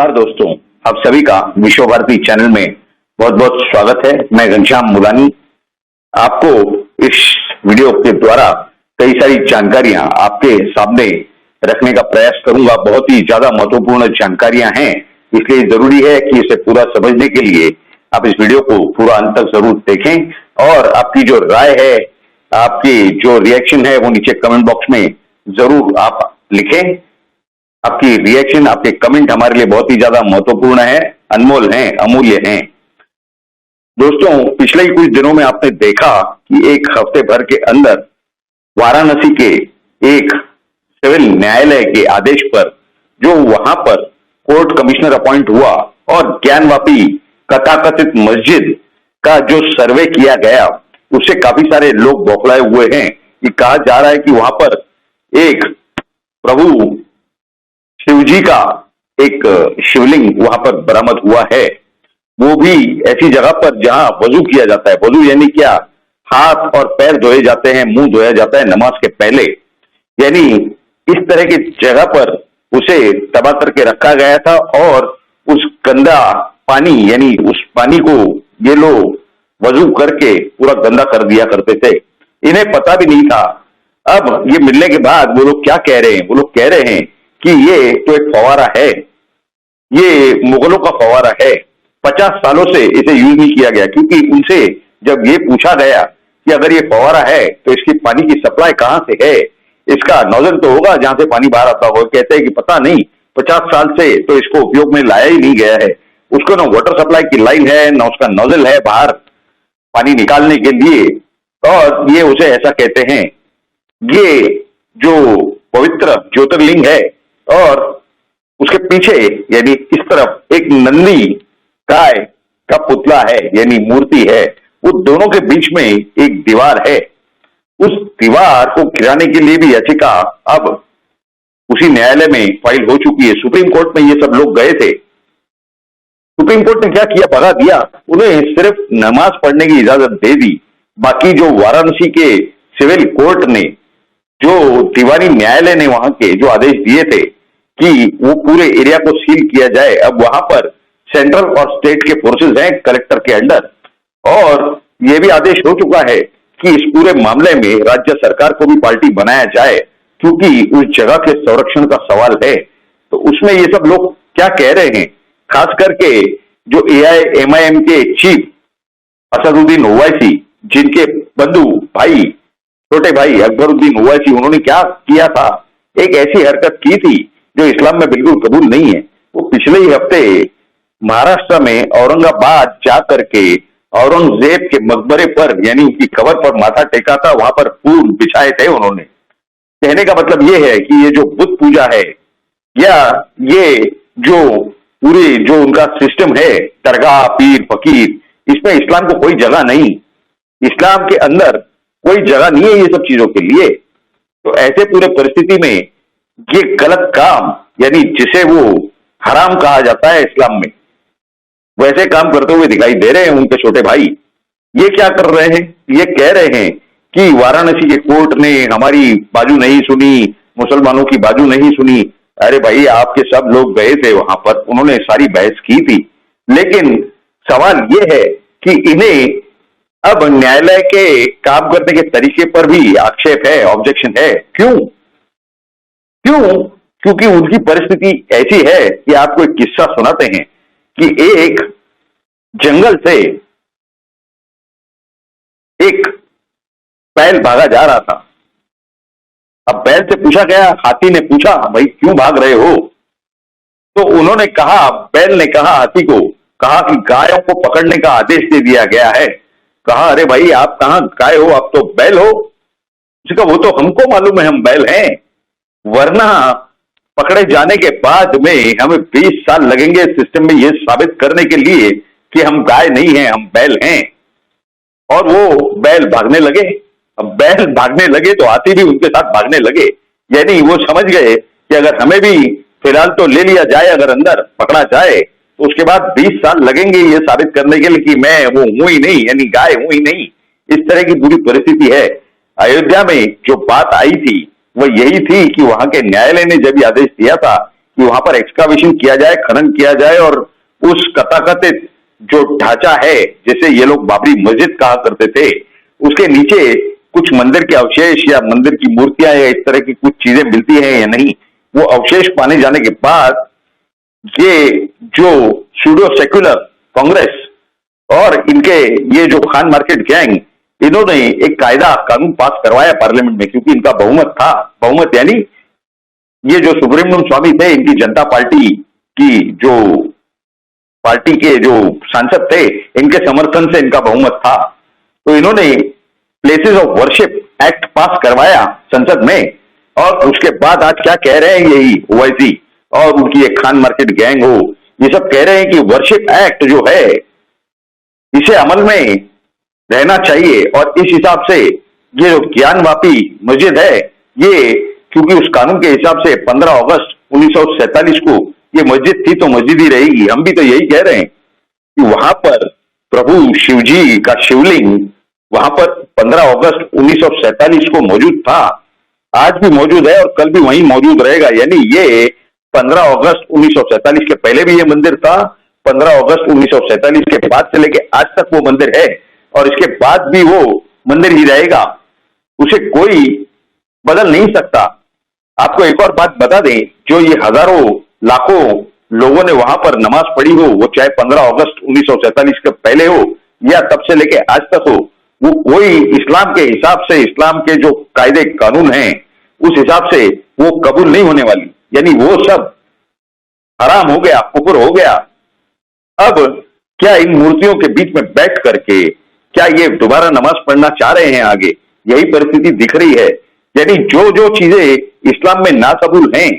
नमस्कार दोस्तों, आप सभी का विश्व भारती चैनल में बहुत बहुत स्वागत है। मैं घनश्याम मुलानी आपको इस वीडियो के द्वारा कई सारी जानकारियां आपके सामने रखने का प्रयास करूंगा। बहुत ही ज्यादा महत्वपूर्ण जानकारियां हैं, इसलिए जरूरी है कि इसे पूरा समझने के लिए आप इस वीडियो को पूरा अंत तक जरूर देखें और आपकी जो राय है, आपकी जो रिएक्शन है वो नीचे कमेंट बॉक्स में जरूर आप लिखें। आपकी रिएक्शन, आपके कमेंट हमारे लिए बहुत ही ज्यादा महत्वपूर्ण है, अनमोल हैं, अमूल्य हैं। दोस्तों, पिछले ही कुछ दिनों में आपने देखा कि एक हफ्ते भर के अंदर वाराणसी के एक सिविल न्यायालय के आदेश पर जो वहां पर कोर्ट कमिश्नर अपॉइंट हुआ और ज्ञानवापी कथाकथित मस्जिद का जो सर्वे किया गया उससे काफी सारे लोग बौखलाए हुए हैं कि कहा जा रहा है कि वहां पर एक प्रभु शिवजी का एक शिवलिंग वहां पर बरामद हुआ है, वो भी ऐसी जगह पर जहां वजू किया जाता है। वजू यानी क्या? हाथ और पैर धोए जाते हैं, मुंह धोया जाता है नमाज के पहले। यानी इस तरह की जगह पर उसे तबाह करके रखा गया था और उस गंदा पानी यानी उस पानी को ये लोग वजू करके पूरा गंदा कर दिया करते थे। इन्हें पता भी नहीं था। अब ये मिलने के बाद वो लोग क्या कह रहे हैं? वो लोग कह रहे हैं कि ये तो एक फवारा है, ये मुगलों का फवारा है, 50 सालों से इसे यूज नहीं किया गया। क्योंकि उनसे जब ये पूछा गया कि अगर ये फवारा है तो इसकी पानी की सप्लाई कहां से है, इसका नोजल तो होगा जहां से पानी बाहर आता हो। कहते हैं कि पता नहीं, 50 साल से तो इसको उपयोग में लाया ही नहीं गया है। उसको ना वाटर सप्लाई की लाइन है, ना उसका नोजल है बाहर पानी निकालने के लिए, और ये उसे ऐसा कहते हैं। ये जो पवित्र ज्योतिर्लिंग है और उसके पीछे यानी इस तरफ एक नंदी गाय का पुतला है यानी मूर्ति है। वो दोनों के बीच में एक दीवार है। उस दीवार को गिराने के लिए भी याचिका अब उसी न्यायालय में फाइल हो चुकी है। सुप्रीम कोर्ट में ये सब लोग गए थे। सुप्रीम कोर्ट ने क्या किया? भगा दिया। उन्हें सिर्फ नमाज पढ़ने की इजाजत दे दी। बाकी जो वाराणसी के सिविल कोर्ट ने, जो दीवानी न्यायालय ने वहां के जो आदेश दिए थे कि वो पूरे एरिया को सील किया जाए, अब वहां पर सेंट्रल और स्टेट के फोर्सेस हैं कलेक्टर के अंडर, और यह भी आदेश हो चुका है कि इस पूरे मामले में राज्य सरकार को भी पार्टी बनाया जाए, क्योंकि उस जगह के संरक्षण का सवाल है। तो उसमें ये सब लोग क्या कह रहे हैं? खास करके जो AIMIM के चीफ असदुद्दीन ओवैसी, जिनके बंधु भाई, छोटे भाई अकबरुद्दीन ओवैसी, उन्होंने क्या किया था? एक ऐसी हरकत की थी जो इस्लाम में बिल्कुल कबूल नहीं है। वो पिछले ही हफ्ते महाराष्ट्र में औरंगाबाद जाकर के औरंगजेब के मकबरे पर यानी उनकी कब्र पर माथा टेका था। वहां पर फूल बिछाए थे उन्होंने। कहने का मतलब ये है कि ये जो बुत पूजा है या ये जो पूरी जो उनका सिस्टम है, दरगाह, पीर, फकीर, इसमें इस्लाम को कोई जगह नहीं। इस्लाम के अंदर कोई जगह नहीं है ये सब चीजों के लिए। तो ऐसे पूरे परिस्थिति में ये गलत काम यानी जिसे वो हराम कहा जाता है इस्लाम में, वैसे काम करते हुए दिखाई दे रहे हैं उनके छोटे भाई। ये क्या कर रहे हैं? ये कह रहे हैं कि वाराणसी के कोर्ट ने हमारी बाजू नहीं सुनी, मुसलमानों की बाजू नहीं सुनी। अरे भाई, आपके सब लोग गए थे वहां पर, उन्होंने सारी बहस की थी। लेकिन सवाल ये है कि इन्हें अब न्यायालय के काम करने के तरीके पर भी आक्षेप है, ऑब्जेक्शन है। क्यों? क्योंकि उनकी परिस्थिति ऐसी है कि आपको एक किस्सा सुनाते हैं कि एक जंगल से एक बैल भागा जा रहा था। अब बैल से पूछा गया, हाथी ने पूछा, भाई क्यों भाग रहे हो? तो उन्होंने कहा, बैल ने कहा हाथी को, कहा कि गायों को पकड़ने का आदेश दे दिया गया है। कहा, अरे भाई आप कहां गाय हो, आप तो बैल हो। उसने कहा, वो तो हमको मालूम है हम बैल हैं, वरना पकड़े जाने के बाद में हमें 20 साल लगेंगे सिस्टम में ये साबित करने के लिए कि हम गाय नहीं हैं, हम बैल हैं। और वो बैल भागने लगे। अब बैल भागने लगे तो हाथी भी उनके साथ भागने लगे। यानी वो समझ गए कि अगर हमें भी फिलहाल तो ले लिया जाए, अगर अंदर पकड़ा जाए, तो उसके बाद 20 साल लगेंगे ये साबित करने के लिए कि मैं वो हूं ही नहीं, यानी गाय हूं ही नहीं। इस तरह की पूरी परिस्थिति है। अयोध्या में जो बात आई थी वो यही थी कि वहां के न्यायालय ने जब ये आदेश दिया था कि वहां पर एक्सकावेशन किया जाए, खनन किया जाए और उस तथाकथित जो ढांचा है, जैसे ये लोग बाबरी मस्जिद कहा करते थे, उसके नीचे कुछ मंदिर के अवशेष या मंदिर की मूर्तियां या इस तरह की कुछ चीजें मिलती हैं या नहीं, वो अवशेष पाने जाने के बाद ये जो सूडो सेक्युलर कांग्रेस और इनके ये जो खान मार्केट गैंग, इन्होंने एक कानून पास करवाया पार्लियामेंट में, क्योंकि इनका बहुमत था। बहुमत यानी ये जो सुब्रमण्यम स्वामी थे, इनकी जनता पार्टी की जो पार्टी के जो सांसद थे, इनके समर्थन से इनका बहुमत था। तो इन्होंने प्लेसेस ऑफ वर्शिप एक्ट पास करवाया संसद में, और उसके बाद आज क्या कह रहे हैं यही ओवैसी और उनकी एक खान मार्केट गैंग हो, ये सब कह रहे हैं कि वर्शिप एक्ट जो है इसे अमल में रहना चाहिए, और इस हिसाब से ये जो ज्ञानवापी मस्जिद है, ये क्योंकि उस कानून के हिसाब से 15 अगस्त 1947 को ये मस्जिद थी तो मस्जिद ही रहेगी। हम भी तो यही कह रहे हैं कि वहां पर प्रभु शिवजी का शिवलिंग वहां पर 15 अगस्त 1947 को मौजूद था, आज भी मौजूद है और कल भी वहीं मौजूद रहेगा। यानी ये 15 अगस्त 1947 के पहले भी ये मंदिर था, 15 अगस्त 1947 के बाद से लेके आज तक वो मंदिर है, और इसके बाद भी वो मंदिर ही रहेगा, उसे कोई बदल नहीं सकता। आपको एक और बात बता दें, जो ये हजारों लाखों लोगों ने वहां पर नमाज पढ़ी हो, वो चाहे 15 अगस्त 1947 के पहले हो या तब से लेके आज तक हो, वो कोई इस्लाम के हिसाब से, इस्लाम के जो कायदे कानून हैं उस हिसाब से वो कबूल नहीं होने वाली। यानी वो सब हराम हो गया, कुफर हो गया। अब क्या इन मूर्तियों के बीच में बैठ करके क्या ये दोबारा नमाज पढ़ना चाह रहे हैं आगे? यही परिस्थिति दिख रही है। यानी जो जो चीजें इस्लाम में नाकबूल हैं,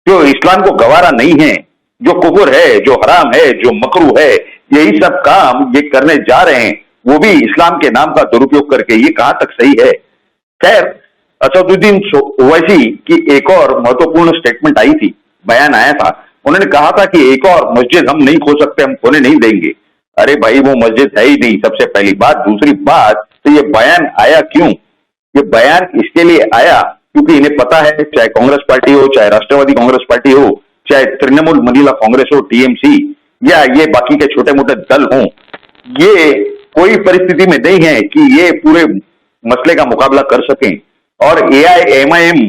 जो इस्लाम को गवारा नहीं है, जो कुफर है, जो हराम है, जो मकरू है, यही सब काम ये करने जा रहे हैं, वो भी इस्लाम के नाम का दुरुपयोग करके। ये कहां तक सही है? खैर, असदुद्दीन ओवैसी की एक और महत्वपूर्ण स्टेटमेंट आई थी, बयान आया था। उन्होंने कहा था कि एक और मस्जिद हम नहीं खो सकते, हम खोने नहीं देंगे। अरे भाई, वो मस्जिद है ही नहीं, सबसे पहली बात। दूसरी बात, तो ये बयान आया क्यों? ये बयान इसके लिए आया क्योंकि इन्हें पता है, चाहे कांग्रेस पार्टी हो, चाहे राष्ट्रवादी कांग्रेस पार्टी हो, चाहे तृणमूल महिला कांग्रेस हो, टीएमसी, या ये बाकी के छोटे मोटे दल हों, ये कोई परिस्थिति में नहीं है कि ये पूरे मसले का मुकाबला कर सकें। और एआईएमआईएम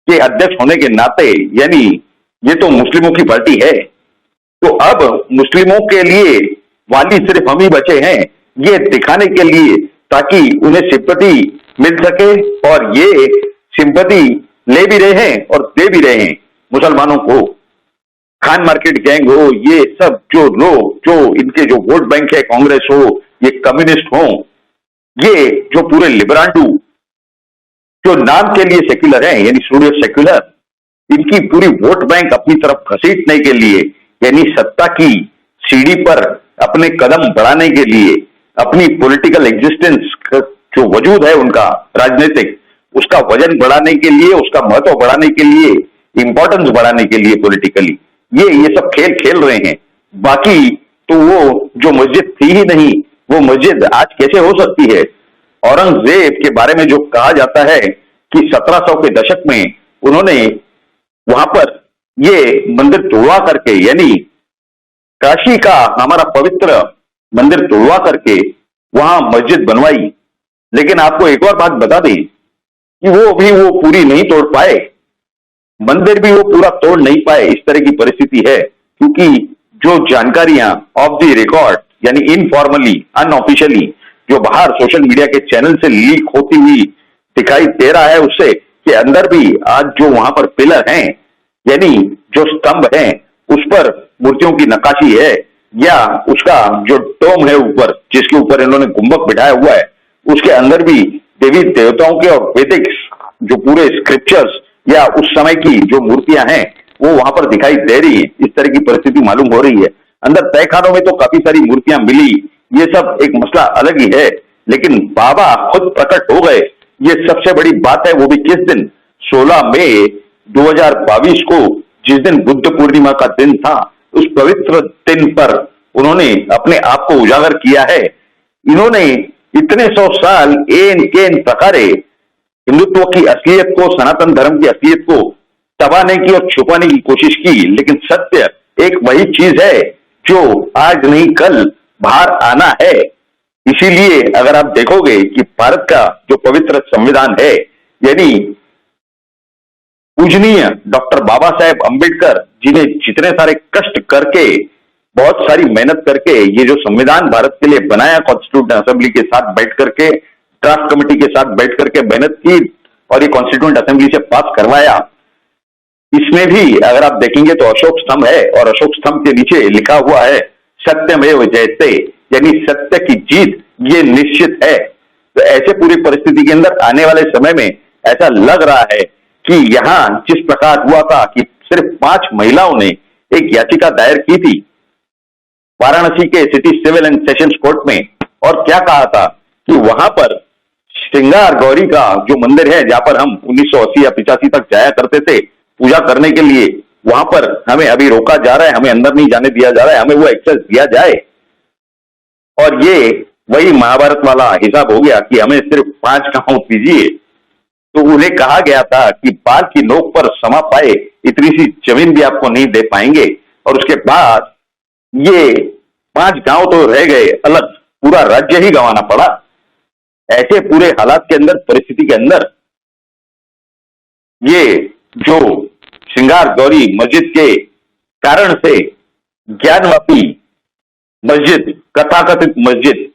के अध्यक्ष होने के नाते, यानी ये तो मुस्लिमों की पार्टी है, तो अब मुस्लिमों के लिए वाली सिर्फ हम ही बचे हैं, ये दिखाने के लिए, ताकि उन्हें सिंपैथी मिल सके, और ये सिंपैथी ले भी रहे हैं और दे भी रहे हैं मुसलमानों को। खान मार्केट गैंग हो, ये सब जो लोग, जो इनके जो वोट बैंक है, कांग्रेस हो, ये कम्युनिस्ट हो, ये जो पूरे लिबरांडू जो नाम के लिए सेक्युलर है, यानी सूडो सेक्युलर, इनकी पूरी वोट बैंक अपनी तरफ घसीटने के लिए, यानी सत्ता की सीढ़ी पर अपने कदम बढ़ाने के लिए, अपनी पॉलिटिकल एग्जिस्टेंस जो वजूद है उनका राजनीतिक, उसका वजन बढ़ाने के लिए, उसका महत्व बढ़ाने के लिए, इंपॉर्टेंस बढ़ाने के लिए पॉलिटिकली ये सब खेल खेल रहे हैं। बाकी तो वो जो मस्जिद थी ही नहीं, वो मस्जिद आज कैसे हो सकती है? औरंगजेब के बारे में जो कहा जाता है कि 1700 के दशक में उन्होंने वहां पर ये मंदिर तोड़वा करके, यानी काशी का हमारा पवित्र मंदिर तोड़वा करके वहां मस्जिद बनवाई। लेकिन आपको एक और बात बता दें कि वो पूरी नहीं तोड़ पाए, मंदिर भी वो पूरा तोड़ नहीं पाए। इस तरह की परिस्थिति है, क्योंकि जो जानकारियां ऑफ द रिकॉर्ड, यानी इनफॉर्मली, अनऑफिशियली, जो बाहर सोशल मीडिया के चैनल से लीक होती हुई दिखाई दे रहा है, उससे कि अंदर भी आज जो वहां पर पिलर हैं, यानी जो स्तंभ हैं, उस पर मूर्तियों की नक्काशी है, या उसका जो डोम है ऊपर, जिसके ऊपर इन्होंने गुंबद बिठाया हुआ है, उसके अंदर भी देवी देवताओं के और वैदिक जो पूरे स्क्रिप्चर्स या उस समय की जो मूर्तियां हैं, वो वहां पर दिखाई दे रही है। इस तरह की परिस्थिति मालूम हो रही है। अंदर तहखानों में तो काफी सारी मूर्तियां मिली, ये सब एक मसला अलग ही है, लेकिन बाबा खुद प्रकट हो गए, ये सबसे बड़ी बात है। वो भी किस दिन? 16 मई 2022 को, जिस दिन बुद्ध पूर्णिमा का दिन था, उस पवित्र दिन पर उन्होंने अपने आप को उजागर किया है। इन्होंने इतने 100 साल एन केन प्रकारे हिंदुत्व की असलियत को, सनातन धर्म की असलियत को दबाने की और छुपाने की कोशिश की, लेकिन सत्य एक वही चीज है जो आज नहीं कल बाहर आना है। इसीलिए अगर आप देखोगे कि भारत का जो पवित्र संविधान है, यानी पूजनीय डॉक्टर बाबा साहेब अंबेडकर जिन्हें जितने सारे कष्ट करके, बहुत सारी मेहनत करके ये जो संविधान भारत के लिए बनाया, कॉन्स्टिट्यूंट असेंबली के साथ बैठ करके, ड्राफ्ट कमेटी के साथ बैठ करके मेहनत की और ये कॉन्स्टिट्यूंट असेंबली से पास करवाया, इसमें भी अगर आप देखेंगे तो अशोक स्तंभ है और अशोक स्तंभ के नीचे लिखा हुआ है सत्यमेव जयते, यानी सत्य की जीत ये निश्चित है। तो ऐसे पूरी परिस्थिति के अंदर आने वाले समय में ऐसा लग रहा है कि यहां जिस प्रकार हुआ था कि सिर्फ 5 महिलाओं ने एक याचिका दायर की थी वाराणसी के city civil and sessions court में, और क्या कहा था कि वहां पर श्रृंगार गौरी का जो मंदिर है, जहां पर हम 1980 या 85 तक जाया करते थे पूजा करने के लिए, वहां पर हमें अभी रोका जा रहा है, हमें अंदर नहीं जाने दिया जा रहा है, हमें वो एक्सेस दिया जाए। और ये वही महाभारत वाला हिसाब हो गया कि हमें सिर्फ 5 गांव दीजिए। तो उन्हें कहा गया था कि बाल की नोक पर समा पाए इतनी सी जमीन भी आपको नहीं दे पाएंगे, और उसके बाद ये 5 गांव तो रह गए अलग, पूरा राज्य ही गंवाना पड़ा। ऐसे पूरे हालात के अंदर, परिस्थिति के अंदर, ये जो श्रृंगार गौरी मस्जिद के कारण से ज्ञानवापी मस्जिद, कथाकथित मस्जिद,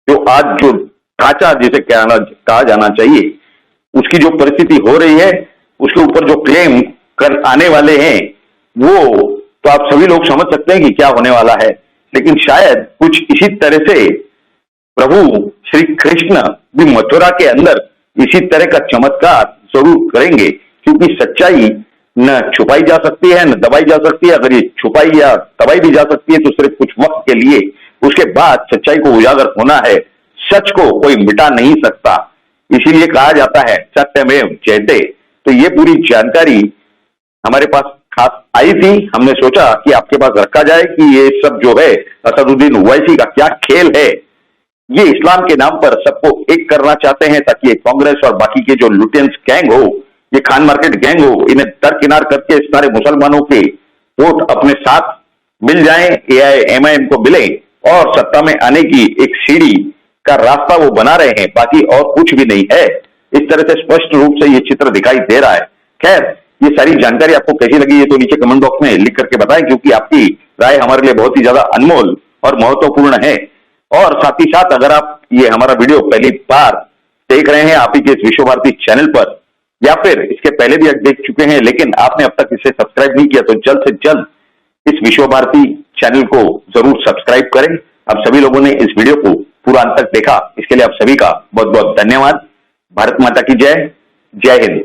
जो आज जो ढांचा जिसे कहा जाना चाहिए, उसकी जो परिस्थिति हो रही है, उसके ऊपर जो क्लेम कर आने वाले हैं, वो तो आप सभी लोग समझ सकते हैं कि क्या होने वाला है। लेकिन शायद कुछ इसी तरह से प्रभु श्री कृष्ण भी मथुरा के अंदर इसी तरह का चमत्कार जरूर करेंगे, क्योंकि सच्चाई न छुपाई जा सकती है न दबाई जा सकती है। अगर ये छुपाई या दबाई भी जा सकती है तो सिर्फ कुछ वक्त के लिए, उसके बाद सच्चाई को उजागर होना है। सच को कोई मिटा नहीं सकता, इसीलिए कहा जाता है सत्यमेव जयते। तो ये पूरी जानकारी हमारे पास खास आई थी, हमने सोचा कि आपके पास रखा जाए कि ये सब जो है असदुद्दीन ओवैसी का क्या खेल है। ये इस्लाम के नाम पर सबको एक करना चाहते हैं ताकि ये कांग्रेस और बाकी के जो लुटेंस गैंग हो, ये खान मार्केट गैंग हो, इन्हें दरकिनार करके सारे मुसलमानों के वोट अपने साथ मिल जाएं, AIMIM को मिले और सत्ता में आने की एक सीढ़ी का रास्ता वो बना रहे हैं, बाकी और कुछ भी नहीं है। इस तरह से स्पष्ट रूप से ये चित्र दिखाई दे रहा है। खैर, ये सारी जानकारी आपको कैसी लगी ये तो नीचे कमेंट बॉक्स में लिख करके बताएं, क्योंकि आपकी राय हमारे लिए बहुत ही ज्यादा अनमोल और महत्वपूर्ण है। और साथ ही साथ अगर आप ये हमारा वीडियो पहली बार देख रहे हैं आप ही के इस विश्व भारती चैनल पर, या फिर इसके पहले भी देख चुके हैं लेकिन आपने अब तक इसे सब्सक्राइब नहीं किया, तो जल्द से जल्द इस विश्व भारती चैनल को जरूर सब्सक्राइब करें। आप सभी लोगों ने इस वीडियो को पूरा अंत तक देखा, इसके लिए आप सभी का बहुत बहुत धन्यवाद। भारत माता की जय, जय हिंद।